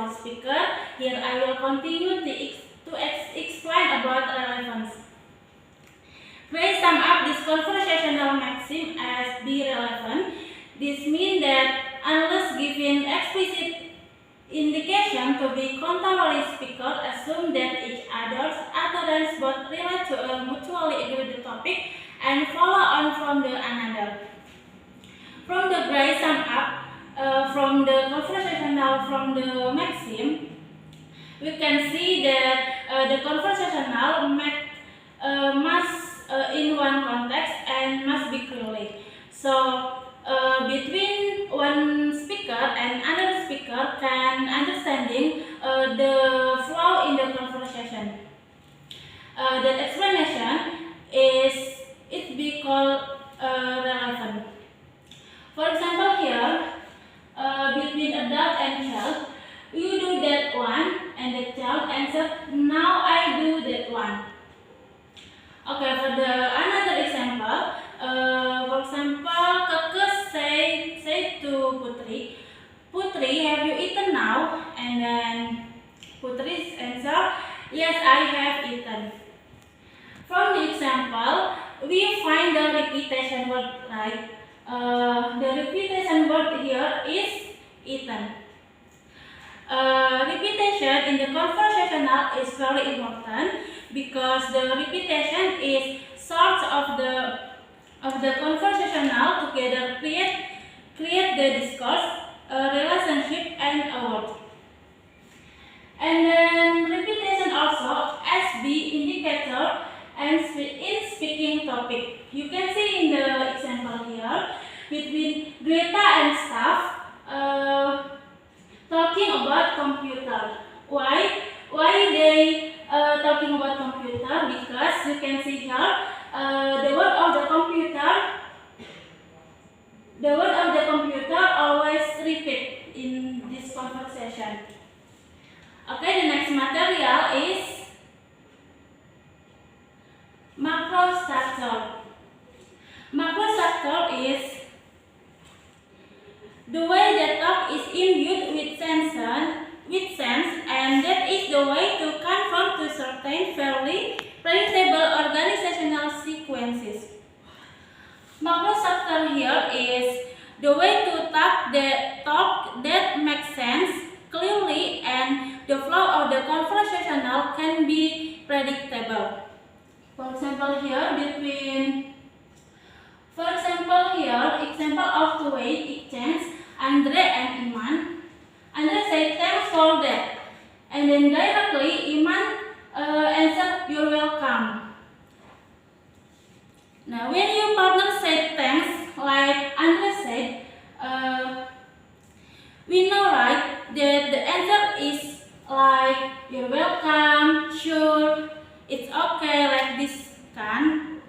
controlled speaker. Here I will continue to explain about relevance. Gray sum up this conversational maxim as be relevant. This means that unless given explicit indication to be contemporary speaker, assume that each other's utterance both relate to a mutually agreed topic and follow on from the another. From the gray sum up, from the conversational, from the maxim, we can see that the conversational must in one context and must be clearly. So between one speaker and another speaker can understanding the flow in the conversation. That explanation is it be called relevant. For example, here between adult and child, you do that one, and the child answered, now I do that one. Okay, for the another example, for example, Keke say to Putri, Putri, have you eaten now? And then Putri's answer, yes, I have eaten. From the example, we find the repetition word, right? The repetition word here is eaten. Repetition in the conversational is very important because the repetition is source of the conversational together create the discourse, relationship, and a word. And then repetition also as the indicator and in speaking topic. You can see in the example here between Greta and staff talking about computer. Why they talking about computer? Because you can see here the word of the computer always repeat in this conversation. Okay, the next material is macro structure. Macro structure is the way that talk is imbued with sense, and that is the way to conform to certain fairly predictable organizational sequences. Macro structure here is the way to talk that makes sense clearly, and the flow of the conversational can be predictable. For example, example of two-way exchange, Andre and Iman. Andre said, thanks for that. And then directly, Iman answered, you're welcome. Now, when your partner said thanks, like Andre said, we know, right, that the answer is like, you're welcome, sure, it's okay, like this, kan?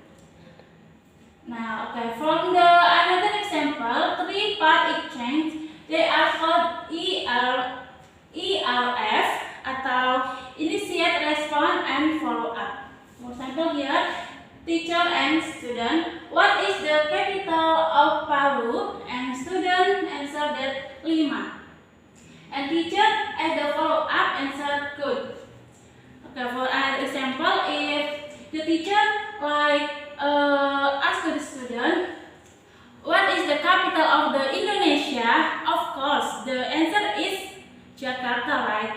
Now, okay, from the another example, three-part exchange, they are called ERF atau initiate, respond, and follow up. For example, here, teacher and student, what is the capital of Palu? And student answered that 5. And teacher as the follow up answered good. Okay, for another example, if the teacher ask the student, what is the capital of the Indonesia? Of course, the answer is Jakarta, right?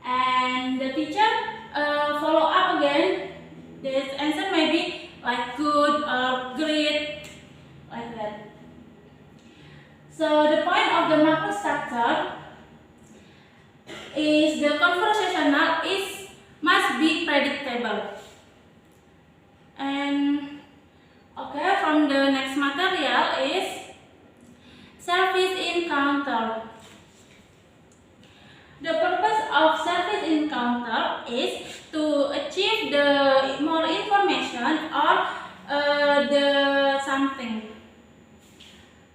And the teacher follow up again. The answer may be like good or great, like that. So the point of the macro structure is the conversational must be predictable. And okay, from the next material is service encounter. The purpose of service encounter is to achieve the more information or the something.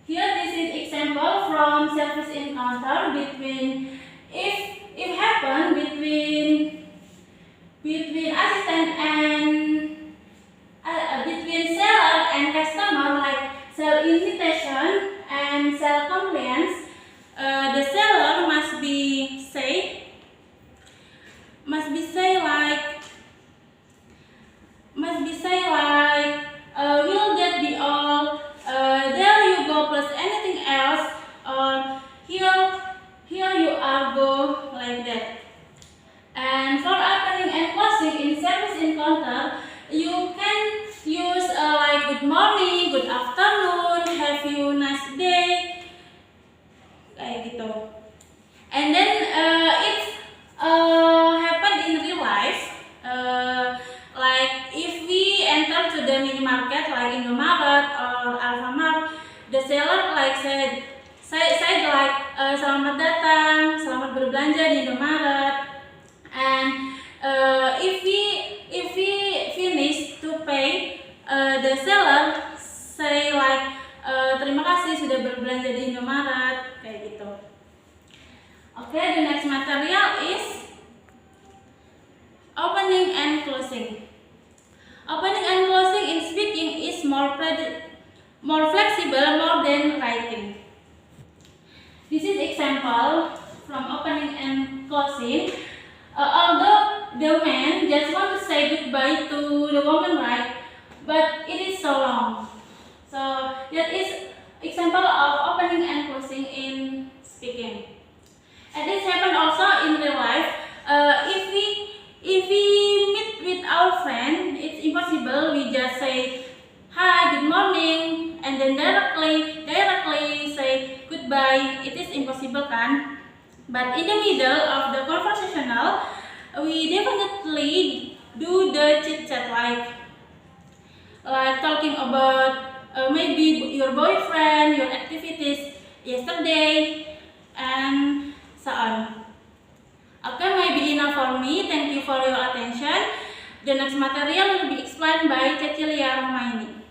Here, this is example from service encounter between if happen between assistant and between seller and customer, like sell invitation and sell compliance. The seller must be say the seller like said like selamat datang, selamat berbelanja di Indomaret, and if we finish to pay, the seller say like terima kasih sudah berbelanja di Indomaret, kayak gitu. Okay, the next material is opening and closing. Opening and closing in speaking is more flexible, more than writing. This is example from opening and closing. Although the man just want to say goodbye to the woman, right? But it is so long. So that is example of opening and closing in speaking. And this happen also in real life. If we meet with our friend, it's impossible we just say hi, good morning, and then directly say goodbye. It is impossible, kan? But in the middle of the conversational, we definitely do the chit chat, like talking about maybe your boyfriend, your activities yesterday, and so on. Okay, maybe enough for me. Thank you for your attention. The next material will be explained by Cecilia Romaini.